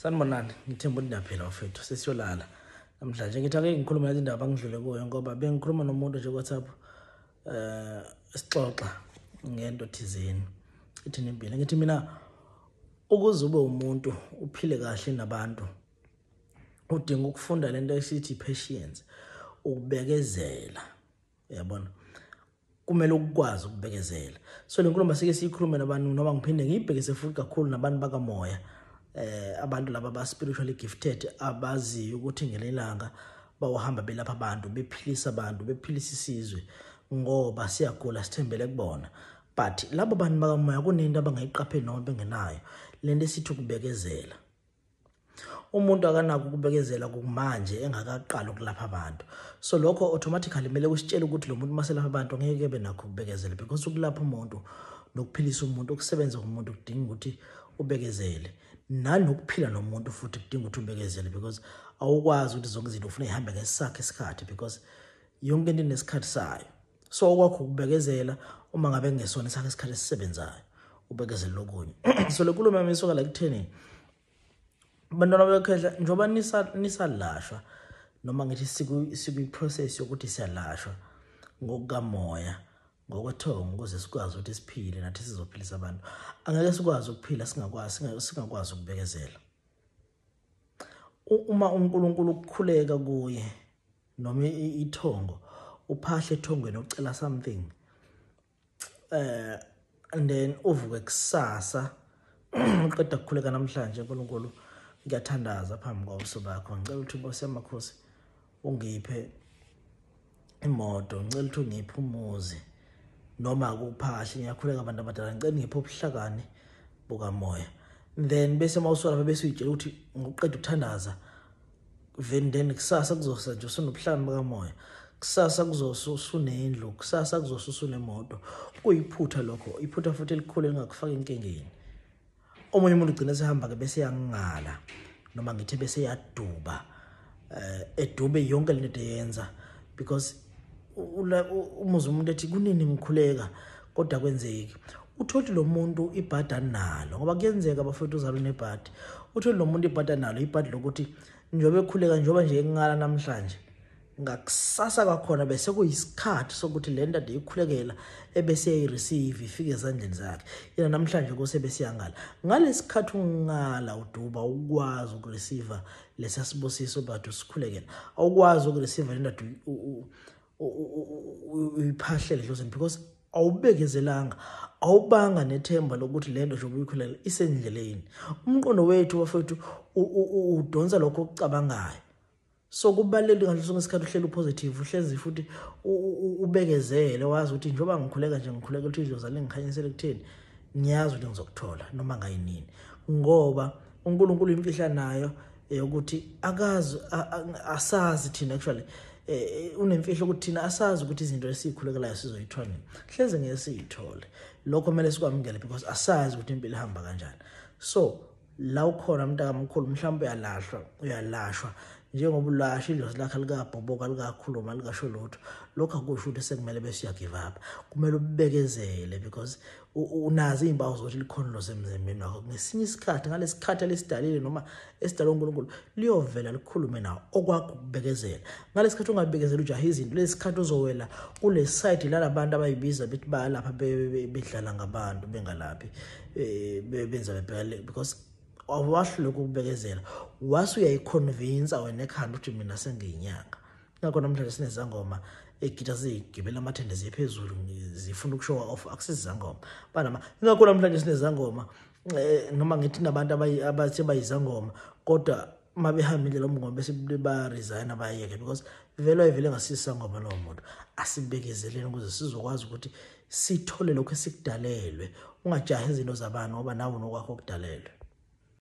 Sanibonani, ngithemba ukuthi niyaphila bafethu, sesiyolala. Namhlanje ngithi ake ngikhuluma lezi ndaba engidlule kuyo ngoba bengikhuluma nomuntu nje WhatsApp sixoxa ngento thizeni. Ithi nimpilo ngithi mina ukuze ube umuntu uphile kahle nabantu udinga ukufunda lento esithi patience, ukubekezela. Uyabona? Kumele ukwazi ukubekezela. So lenkulumo sike siyikhulume nabantu noma ngiphinde ngiyibhekise futhi kakhulu nabantu bakamoya. Abantu laba ba spiritually gifted abazi ukuthi ngelelanga bawahamba belapha abantu bephilisa abantu bephilisa isizwe ngoba siyagula sithembele kubona. But labo bantu bakamoya kunento abangayiqapheli noma bengenayo lento esithi ukubekezela. Umuntu akanako ukubekezela kumanje engakaqala ukulapha abantu. So lokho automatically kumele usitshele ukuthi lo muntu maselapha abantu ngeke ebe nakho ukubekezela because ukulapha umuntu nokuphilisa umuntu ukusebenza kumuntu kudinga ukuthi ubekezele. Nanokuphila nomuntu futhi kudinga ukuthi ubekezele because awukwazi ukuthi zonke izinto ufuna ihambe ngesakhe isikhathi because yonke into inesikhathi sayo. So okwakho ukubekezela uma ngabe ngesona isakhe isikhathi esisebenzayo ubekezele lokunye. So lenkulumo yami isoka la kutheni bantwana bekhehla njoba nisalashwa noma ngithi siku process yokuthi siyalashwa ngokukamoya ngokwethongo ukuze sikwazi ukuthi siphile nathi sizophilisa abantu. Angeke sikwazi ukuphila singakwazi ukubekezela. Uma uNkulunkulu ukukhuleka kuye noma ithongo uphahle ethongweni ucela something and then uvuke kusasa uqeda ukukhuleka namhlanje uNkulunkulu ngiyathandaza phambi kwabuso bakho ngicela ukuthi Nkosi yamakhosi ungiphe imoto ngicela ukuthi ungiphe umuzi noma ukuphahle ngiyakhuleka abantu abadala ngicela ngiphe ubuhlakani bukamoya. Then bese mawusola bese uyitshela ukuthi ngokuqeda ukuthandaza then kusasa kuzosa nje usunobuhlakani bukamoya. Kusasa kuzosunendlu, kusasa kuzosusunemoto. Kuyiphutha lokho, iphutha futhi elikhulu elingakufaka enkingeni. Omunye umuntu ugcina sehamba ke bese yangala noma ngithi bese yaduba edube yonke lento eyenza because umuzi umuntu ethi kunini ngikhuleka kodwa kwenzeki. Utholi lo muntu ibhada nalo ngoba kuyenzeka abafowethu uzalo nebhadi. Utholi lo muntu ibhada nalo ibhadi lokuthi njobe ekhuleka njoba nje engala namhlanje ngakusasa kwakhona bese kuyisikhathi sokuthi le nto ayikhulekela ebese yayireceive ifike ezandleni zakhe. Yena namhlanje kose bese yangala. Ngalesikhathi ungala uduba ukwazi ukureceive lesasibusiso bathu sikhulekela. Awukwazi ukureceive le nto uyiphahlele dlozeni because awubekezelanga awubanga nethemba lokuthi le nto njobe uyikhulela isendleleni. Umqondo wethu bafethu udonsa lokho okucabangayo. So kubalulekile ngalo sonke isikhathi uhleli positive uhlezi futhi ubekezele wazi ukuthi njoba ngikhuleka nje ngikhuleka ukuthi izozala ngikhanyisele kutheni ngiyazi ukuthi ngizokuthola noma ngayinini ngoba uNkulunkulu imfihla nayo ukuthi akazi asazi thina actually unemfihlo ukuthi thina asazi ukuthi izinto esikhulekelayo sizoyithola nini. Hleze ngeke siyithole. Lokho kumele sikwamukele because asazi ukuthi impilo ihamba kanjani. So la ukhona mntakamkhulu mhlawumbe uyalashwa njengoba ulasha idlozi lakhe likabhoboka likakhuluma likasho lutho. Lokho akusho ukuthi sekumele bese uya give up. Kumele ubekezele because unazi izimpawu zokuthi likhona lo semzembeni wakho. Ngesinye isikhathi ngalesikhathi lesidalile noma esidalwe uNkulunkulu liyovela likhulume nawo okwakho ukubekezela. Ngalesikhathi ungabekezela ujaha izinto lesikhathi uzowela kule side lalabantu abayibiza bethi bayalapha bedlala ngabantu bengalaphi benza bebhele because awahlule ukubekezela wase uyayiconvince wena ekhanda ukuthi mina sengiyinyanga. Ngakho namhlanje sinezangoma egita zigibela amathende ziphezulu zifuna ukushowa off akusizangoma banama. Ngakho namhlanje sinezangoma noma ngithi nabantu abathi bayizangoma kodwa mabehambile lo mngoma bese ba resign abayeke because vele ngasisangoma lo muntu. Asibekezeleni ukuze sizokwazi ukuthi sithole lokho esikudalelwe. Ungajahi izinto zabantu ngoba nawe nokwakho okudalelwe.